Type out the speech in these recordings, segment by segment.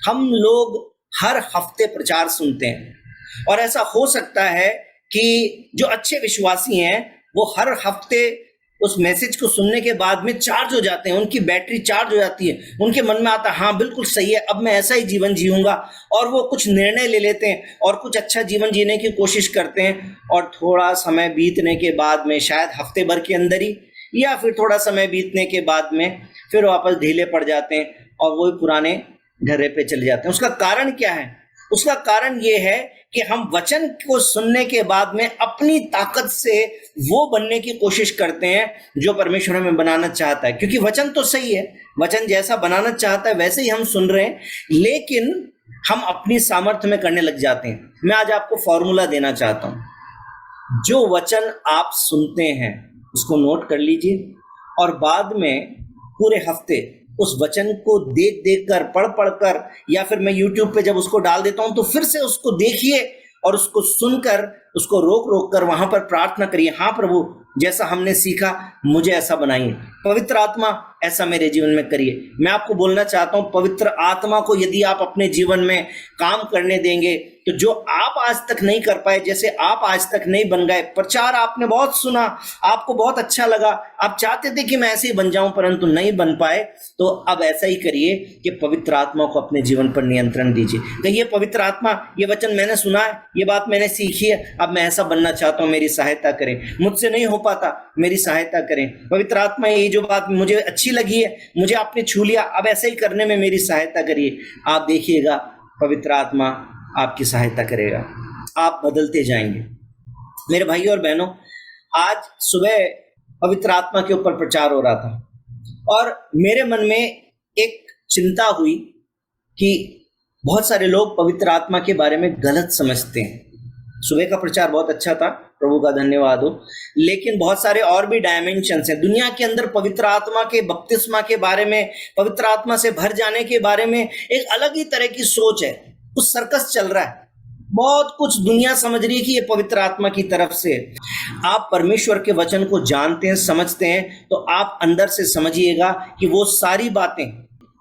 हम लोग हर हफ्ते प्रचार सुनते हैं, और ऐसा हो सकता है कि जो अच्छे विश्वासी हैं वो हर हफ्ते उस मैसेज को सुनने के बाद में चार्ज हो जाते हैं, उनकी बैटरी चार्ज हो जाती है, उनके मन में आता है हाँ बिल्कुल सही है, अब मैं ऐसा ही जीवन जीऊंगा, और वो कुछ निर्णय ले लेते हैं और कुछ अच्छा जीवन जीने की कोशिश करते हैं। और थोड़ा समय बीतने के बाद में, शायद हफ्ते भर के अंदर ही या फिर थोड़ा समय बीतने के बाद में, फिर वापस ढीले पड़ जाते हैं और वही पुराने ढर्रे पे चले जाते हैं। उसका कारण क्या है? उसका कारण ये है कि हम वचन को सुनने के बाद में अपनी ताकत से वो बनने की कोशिश करते हैं जो परमेश्वर हमें बनाना चाहता है, क्योंकि वचन तो सही है, वचन जैसा बनाना चाहता है वैसे ही हम सुन रहे हैं, लेकिन हम अपनी सामर्थ्य में करने लग जाते हैं। मैं आज आपको फॉर्मूला देना चाहता हूं। जो वचन आप सुनते हैं उसको नोट कर लीजिए, और बाद में पूरे हफ्ते उस वचन को देख देख कर, पढ़ पढ़ कर, या फिर मैं YouTube पे जब उसको डाल देता हूं तो फिर से उसको देखिए और उसको सुनकर, उसको रोक रोक कर वहां पर प्रार्थना करिए, हाँ प्रभु जैसा हमने सीखा मुझे ऐसा बनाइए, पवित्र आत्मा ऐसा मेरे जीवन में करिए। मैं आपको बोलना चाहता हूं, पवित्र आत्मा को यदि आप अपने जीवन में काम करने देंगे तो जो आप आज तक नहीं कर पाए, जैसे आप आज तक नहीं बन गए, प्रचार आपने बहुत सुना, आपको बहुत अच्छा लगा, आप चाहते थे कि मैं ऐसे ही बन जाऊं परंतु नहीं बन पाए, तो अब ऐसा ही करिए कि पवित्र आत्मा को अपने जीवन पर नियंत्रण दीजिए। कहिए पवित्र आत्मा, ये वचन मैंने सुना है, ये बात मैंने सीखी है, अब मैं ऐसा बनना चाहता हूं, मेरी सहायता करें, मुझसे नहीं हो पाता, मेरी सहायता करें। पवित्र आत्मा, ये जो बात मुझे अच्छी लगी है, मुझे आपने छू लिया, अब ऐसे ही करने में मेरी सहायता करिए। आप देखिएगा पवित्र आत्मा आपकी सहायता करेगा, आप बदलते जाएंगे। मेरे भाइयों और बहनों, आज सुबह पवित्र आत्मा के ऊपर प्रचार हो रहा था और मेरे मन में एक चिंता हुई कि बहुत सारे लोग पवित्र आत्मा के बारे में गलत समझते हैं। सुबह का प्रचार बहुत अच्छा था, प्रभु का धन्यवाद हो, लेकिन बहुत सारे और भी डायमेंशंस हैं दुनिया के अंदर। पवित्र आत्मा के बपतिस्मा के बारे में, पवित्र आत्मा से भर जाने के बारे में एक अलग ही तरह की सोच है, कुछ सर्कस चल रहा है, बहुत कुछ दुनिया समझ रही है कि ये पवित्र आत्मा की तरफ से। आप परमेश्वर के वचन को जानते हैं, समझते हैं, तो आप अंदर से समझिएगा कि वो सारी बातें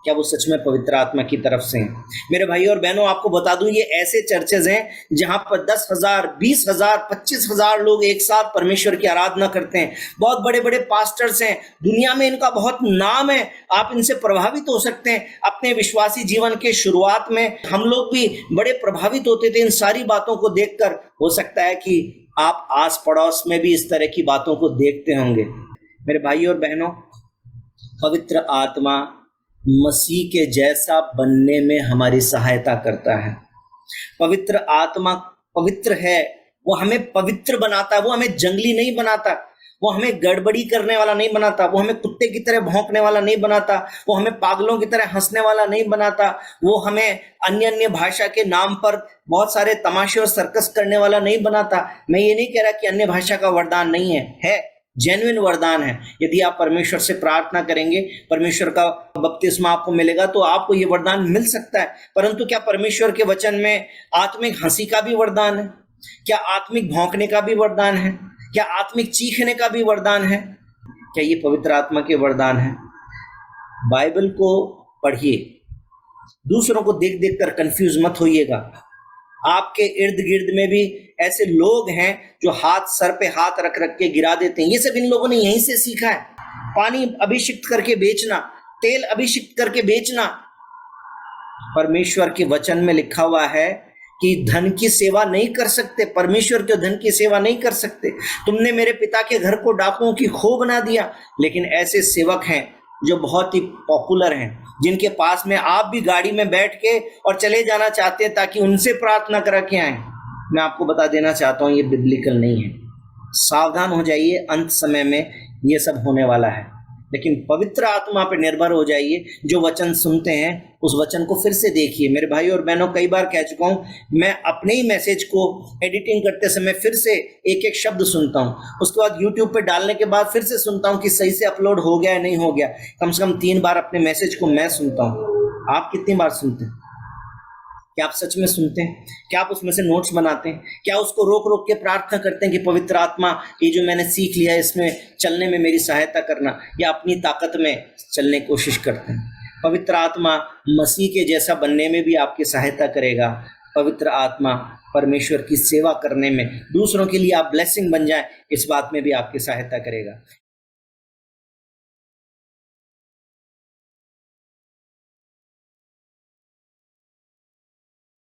क्या वो सच में पवित्र आत्मा की तरफ से हैं। मेरे भाई और बहनों, आपको बता दूं, ये ऐसे चर्चेज हैं जहां पर 10,000, 20,000, 25,000 लोग एक साथ परमेश्वर की आराधना करते हैं। बहुत बड़े बड़े पास्टर्स हैं, दुनिया में इनका बहुत नाम है, आप इनसे प्रभावित हो सकते हैं। अपने विश्वासी जीवन के शुरुआत में हम लोग भी बड़े प्रभावित होते थे इन सारी बातों को देखकर। हो सकता है कि आप आस पड़ोस में भी इस तरह की बातों को देखते होंगे। मेरे भाई और बहनों, पवित्र आत्मा मसीह के जैसा बनने में हमारी सहायता करता है। पवित्र आत्मा पवित्र है, वो हमें पवित्र बनाता है, वो हमें जंगली नहीं बनाता, वो हमें गड़बड़ी करने वाला नहीं बनाता, वो हमें कुत्ते की तरह भौंकने वाला नहीं बनाता, वो हमें पागलों की तरह हंसने वाला नहीं बनाता, वो हमें अन्य अन्य भाषा के नाम पर बहुत सारे तमाशे और सर्कस करने वाला नहीं बनाता। मैं ये नहीं कह रहा कि अन्य भाषा का वरदान नहीं है, जेन्युइन वरदान है। यदि आप परमेश्वर से प्रार्थना करेंगे, परमेश्वर का बपतिस्मा आपको मिलेगा तो आपको ये वरदान मिल सकता है। परंतु क्या परमेश्वर के वचन में आत्मिक हंसी का भी वरदान है? क्या आत्मिक भौंकने का भी वरदान है? क्या आत्मिक चीखने का भी वरदान है? क्या ये पवित्र आत्मा के वरदान है? बाइबल को पढ़िए, दूसरों को देख देख कर कंफ्यूज मत होइएगा। आपके इर्द गिर्द में भी ऐसे लोग हैं जो हाथ सर पे हाथ रख रख के गिरा देते हैं। ये सब इन लोगों ने यहीं से सीखा है। पानी अभिषिक्त करके बेचना, तेल अभिषिक्त करके बेचना। परमेश्वर के वचन में लिखा हुआ है कि धन की सेवा नहीं कर सकते, परमेश्वर के धन की सेवा नहीं कर सकते। तुमने मेरे पिता के घर को डाकुओं की खो बना दिया। लेकिन ऐसे सेवक हैं जो बहुत ही पॉपुलर हैं, जिनके पास में आप भी गाड़ी में बैठ के और चले जाना चाहते हैं ताकि उनसे प्रार्थना करा के आए। मैं आपको बता देना चाहता हूँ, ये बिब्लिकल नहीं है। सावधान हो जाइए, अंत समय में ये सब होने वाला है। लेकिन पवित्र आत्मा पर निर्भर हो जाइए। जो वचन सुनते हैं उस वचन को फिर से देखिए। मेरे भाई और बहनों, कई बार कह चुका हूँ, मैं अपने ही मैसेज को एडिटिंग करते समय फिर से एक एक शब्द सुनता हूँ, उसके बाद YouTube पे डालने के बाद फिर से सुनता हूँ कि सही से अपलोड हो गया या नहीं हो गया। कम से कम 3 बार अपने मैसेज को मैं सुनता हूँ। आप कितनी बार सुनते हैं? क्या आप सच में सुनते हैं? क्या आप उसमें से नोट्स बनाते हैं? क्या उसको रोक रोक के प्रार्थना करते हैं कि पवित्र आत्मा, ये जो मैंने सीख लिया है इसमें चलने में मेरी सहायता करना, या अपनी ताकत में चलने की कोशिश करते हैं? पवित्र आत्मा मसीह के जैसा बनने में भी आपकी सहायता करेगा। पवित्र आत्मा परमेश्वर की सेवा करने में, दूसरों के लिए आप ब्लेसिंग बन जाएं, इस बात में भी आपकी सहायता करेगा।